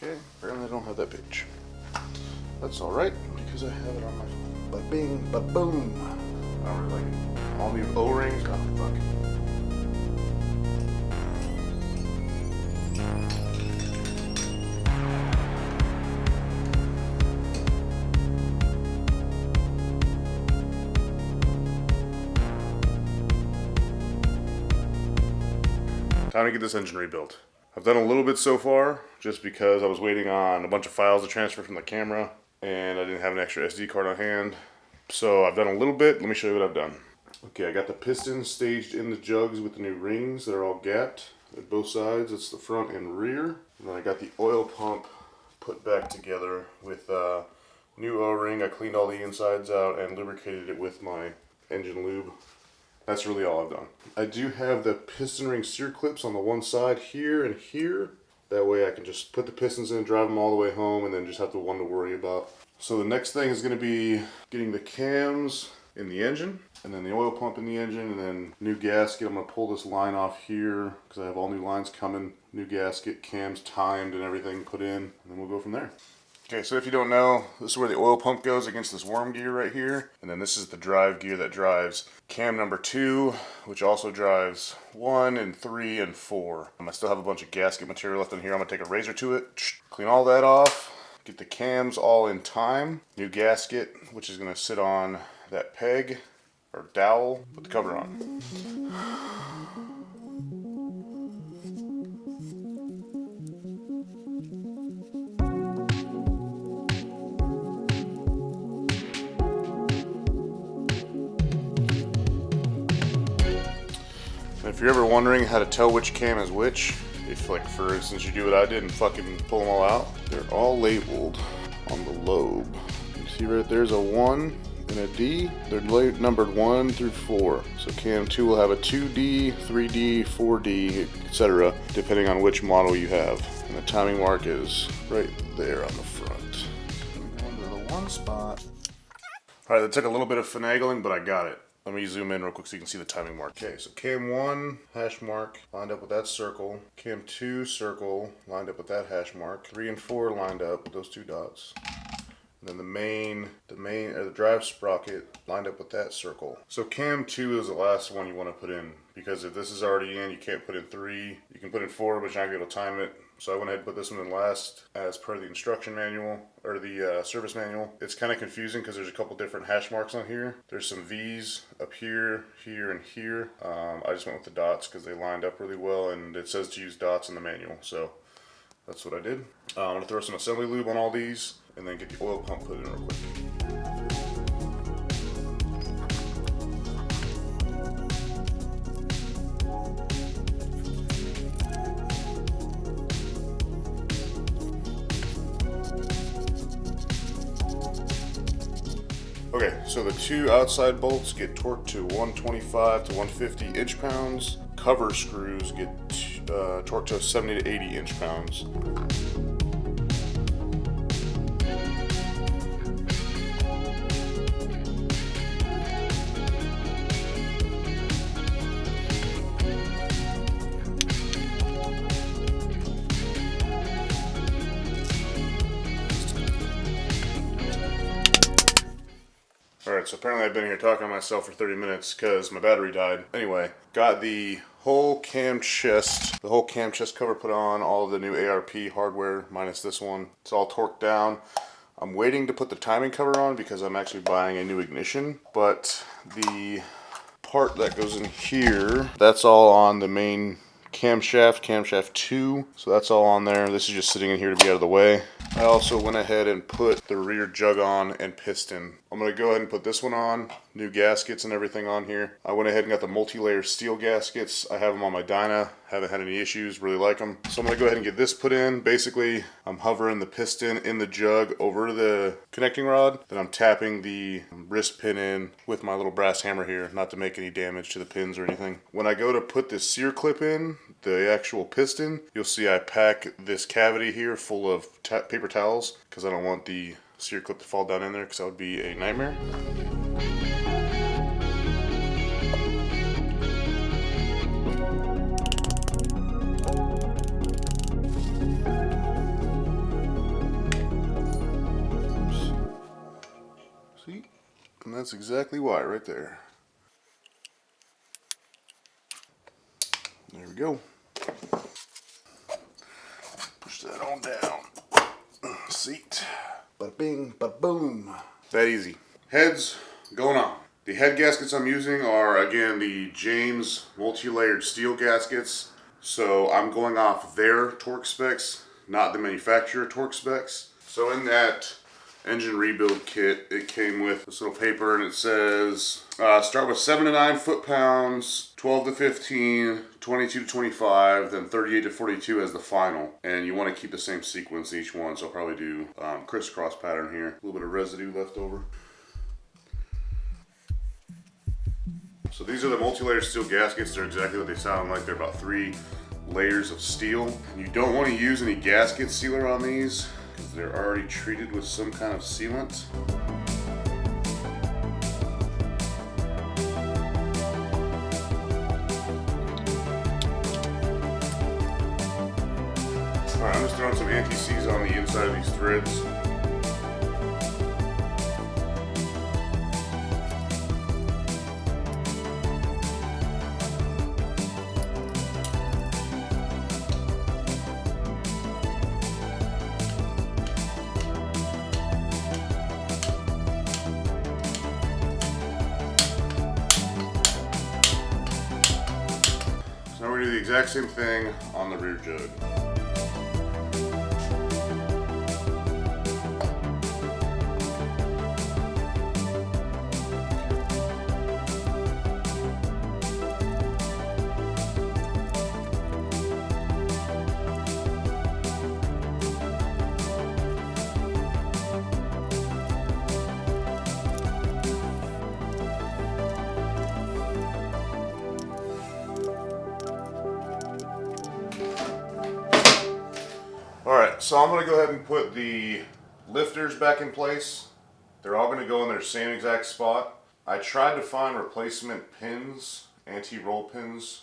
Okay, apparently I don't have that page. That's alright, because I have it on my phone. Ba-bing, ba-boom. I don't really like it. All new O-rings. Oh, fuck. Time to get this engine rebuilt. I've done a little bit so far, just because I was waiting on a bunch of files to transfer from the camera, and I didn't have an extra SD card on hand. So I've done a little bit. Let me show you what I've done. Okay, I got the pistons staged in the jugs with the new rings that are all gapped at both sides. It's the front and rear. And then I got the oil pump put back together with new O-ring. I cleaned all the insides out and lubricated it with my engine lube. That's really all I've done. I do have the piston ring sear clips on the one side here and here. That way I can just put the pistons in, drive them all the way home, and then just have the one to worry about. So the next thing is going to be getting the cams in the engine, and then the oil pump in the engine, and then new gasket. I'm going to pull this line off here because I have all new lines coming. New gasket, cams timed and everything put in, and then we'll go from there. Okay, so if you don't know, this is where the oil pump goes against this worm gear right here. And then this is the drive gear that drives cam number 2, which also drives 1 and 3 and 4. I still have a bunch of gasket material left in here. I'm going to take a razor to it, clean all that off, get the cams all in time. New gasket, which is going to sit on that peg or dowel, put the cover on. If you're ever wondering how to tell which cam is which, if like for instance you do what I did and fucking pull them all out, they're all labeled on the lobe. You see right there's a 1 and a D. They're numbered 1 through 4. So cam 2 will have a 2D, 3D, 4D, etc. depending on which model you have. And the timing mark is right there on the front. Down to the one spot. Alright, that took a little bit of finagling, but I got it. Let me zoom in real quick so you can see the timing mark. Okay, so cam 1 hash mark lined up with that circle. Cam 2 circle lined up with that hash mark. 3 and 4 lined up with those 2 dots. And then the drive sprocket lined up with that circle. So cam 2 is the last one you want to put in, because if this is already in, you can't put in 3. You can put in 4, but you're not going to be able to time it. So I went ahead and put this one in last as per the instruction manual, or the service manual. It's kind of confusing because there's a couple different hash marks on here. There's some V's up here, here, and here. I just went with the dots because they lined up really well, and it says to use dots in the manual. So that's what I did. I'm going to throw some assembly lube on all these, and then get the oil pump put in real quick. Okay, so the 2 outside bolts get torqued to 125 to 150 inch-pounds. Cover screws get torqued to 70 to 80 inch-pounds. Alright, so apparently I've been here talking to myself for 30 minutes because my battery died. Anyway, got the whole cam chest cover put on, all of the new ARP hardware minus this one. It's all torqued down. I'm waiting to put the timing cover on because I'm actually buying a new ignition, but the part that goes in here, that's all on the main camshaft 2, so that's all on there. This is just sitting in here to be out of the way. I also went ahead and put the rear jug on and piston. I'm going to go ahead and put this one on, new gaskets and everything on here. I went ahead and got the multi-layer steel gaskets. I have them on my Dyna, haven't had any issues, really like them. So I'm going to go ahead and get this put in. Basically, I'm hovering the piston in the jug over the connecting rod, then I'm tapping the wrist pin in with my little brass hammer here, not to make any damage to the pins or anything. When I go to put this sear clip in, the actual piston, you'll see I pack this cavity here full of paper towels because I don't want the sear clip to fall down in there because that would be a nightmare. That's exactly why, right there. There we go. Push that on down. Seat. Bada bing, bada boom. That easy. Heads going on. The head gaskets I'm using are, again, the James multi-layered steel gaskets. So I'm going off their torque specs, not the manufacturer torque specs. So in that engine rebuild kit, it came with this little paper, and it says start with 7 to 9 foot-pounds, 12 to 15, 22 to 25, then 38 to 42 as the final. And you want to keep the same sequence each one, so I'll probably do crisscross pattern here. A little bit of residue left over. So these are the multi-layer steel gaskets. They're exactly what they sound like. They're about 3 layers of steel. You don't want to use any gasket sealer on these because they're already treated with some kind of sealant. Alright, I'm just throwing some anti-seize on the inside of these threads. Now we're going to do the exact same thing on the rear jug. Alright, so I'm going to go ahead and put the lifters back in place. They're all going to go in their same exact spot. I tried to find replacement pins, anti-roll pins.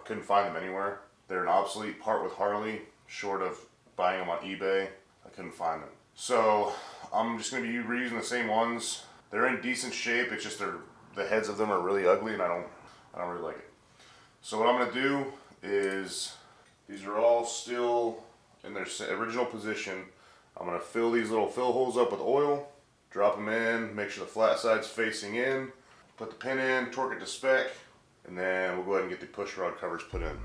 Couldn't find them anywhere. They're an obsolete part with Harley, short of buying them on eBay. I couldn't find them. So I'm just going to be reusing the same ones. They're in decent shape, it's just the heads of them are really ugly and I don't really like it. So what I'm going to do is, these are all still in their original position. I'm going to fill these little fill holes up with oil, drop them in, make sure the flat side's facing in, put the pin in, torque it to spec, and then we'll go ahead and get the push rod covers put in.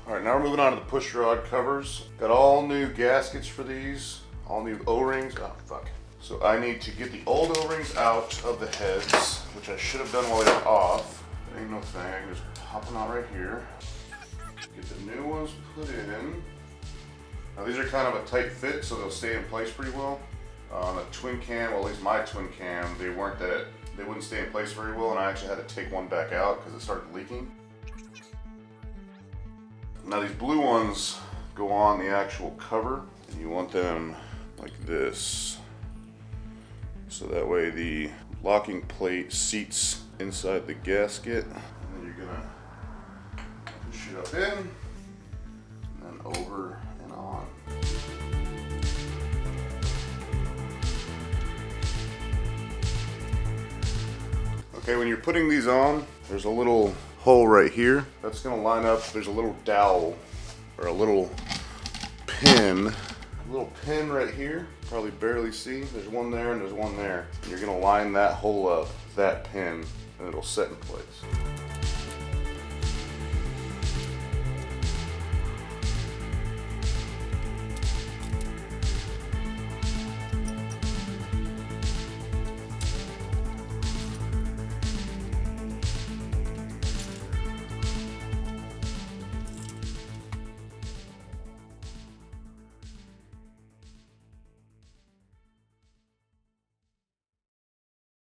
Alright, now we're moving on to the push rod covers. Got all new gaskets for these, all new O-rings. Oh, fuck. So I need to get the old O-rings out of the heads, which I should have done while they were off. It ain't no thing, I can just pop them out right here. Get the new ones put in. Now these are kind of a tight fit, so they'll stay in place pretty well. On the twin cam, well at least my twin cam, they wouldn't stay in place very well, and I actually had to take one back out because it started leaking. Now these blue ones go on the actual cover, and you want them like this. So that way the locking plate seats inside the gasket. And then you're gonna push it up in, and then over and on. Okay, when you're putting these on, there's a little hole right here. That's gonna line up, there's a little dowel, or a little pin right here. Probably barely see. There's one there and there's one there. You're gonna line that hole up, that pin, and it'll set in place.